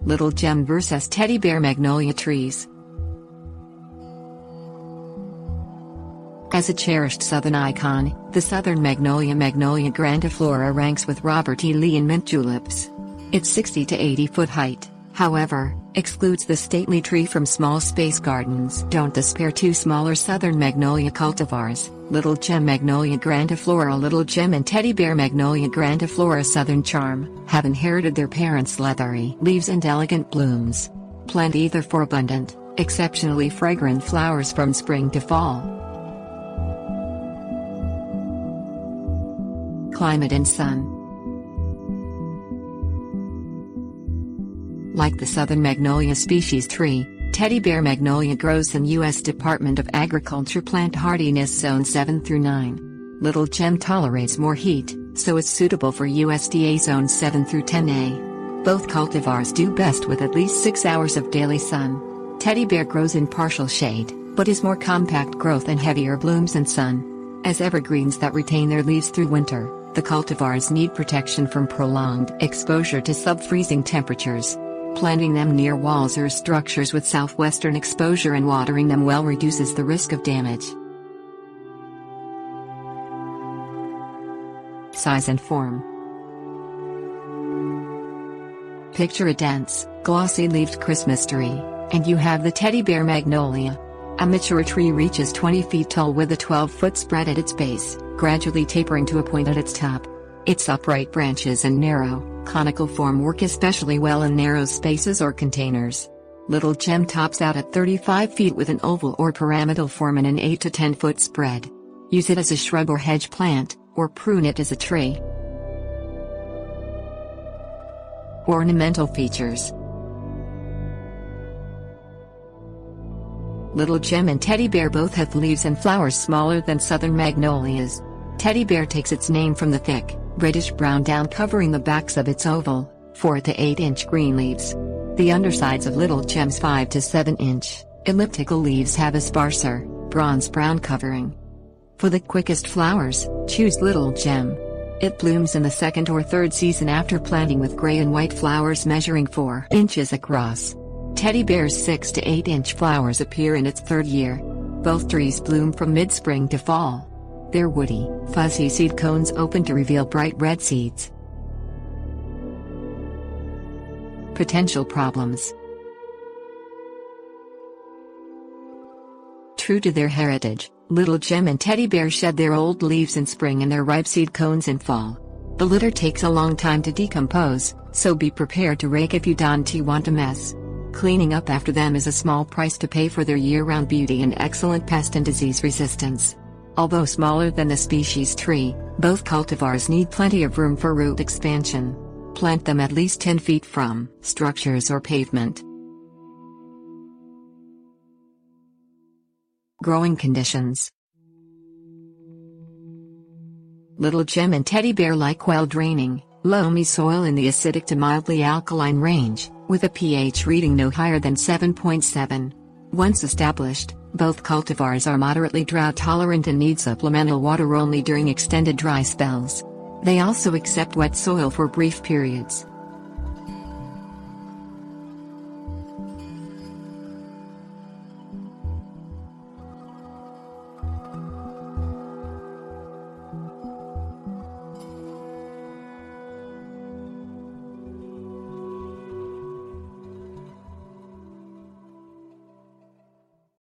Little Gem vs. Teddy Bear Magnolia Trees. As a cherished southern icon, the southern Magnolia grandiflora ranks with Robert E. Lee and mint juleps. Its 60 to 80 foot height, however, excludes the stately tree from small space gardens. Don't despair. Two smaller southern magnolia cultivars, Little Gem Magnolia grandiflora. Little Gem and Teddy Bear Magnolia grandiflora Southern Charm have inherited their parents' leathery leaves and elegant blooms. Plant either for abundant, exceptionally fragrant flowers from spring to fall. Climate and sun. Like the southern magnolia species tree, Teddy Bear Magnolia grows in U.S. Department of Agriculture plant hardiness zone 7 through 9. Little Gem tolerates more heat, so it's suitable for USDA zone 7 through 10A. Both cultivars do best with at least 6 hours of daily sun. Teddy Bear grows in partial shade, but is more compact growth and heavier blooms in sun. As evergreens that retain their leaves through winter, the cultivars need protection from prolonged exposure to sub-freezing temperatures. Planting them near walls or structures with southwestern exposure and watering them well reduces the risk of damage. Size and form. Picture a dense, glossy-leaved Christmas tree, and you have the Teddy Bear Magnolia. A mature tree reaches 20 feet tall with a 12-foot spread at its base, gradually tapering to a point at its top. Its upright branches and narrow, conical form work especially well in narrow spaces or containers. Little Gem tops out at 35 feet with an oval or pyramidal form and an 8 to 10 foot spread. Use it as a shrub or hedge plant, or prune it as a tree. Ornamental features. Little Gem and Teddy Bear both have leaves and flowers smaller than southern magnolias. Teddy Bear takes its name from the thick, reddish-brown down covering the backs of its oval, 4 to 8 inch green leaves. The undersides of Little Gem's 5 to 7 inch, elliptical leaves have a sparser, bronze-brown covering. For the quickest flowers, choose Little Gem. It blooms in the second or third season after planting with gray and white flowers measuring 4 inches across. Teddy Bear's 6 to 8 inch flowers appear in its third year. Both trees bloom from mid-spring to fall. Their woody, fuzzy seed cones open to reveal bright red seeds. Potential problems. True to their heritage, Little Gem and Teddy Bear shed their old leaves in spring and their ripe seed cones in fall. The litter takes a long time to decompose, so be prepared to rake if you don't want a mess. Cleaning up after them is a small price to pay for their year-round beauty and excellent pest and disease resistance. Although smaller than the species tree, both cultivars need plenty of room for root expansion. Plant them at least 10 feet from structures or pavement. Growing conditions. Little Gem and Teddy Bear like well-draining, loamy soil in the acidic to mildly alkaline range, with a pH reading no higher than 7.7. Once established, both cultivars are moderately drought-tolerant and need supplemental water only during extended dry spells. They also accept wet soil for brief periods.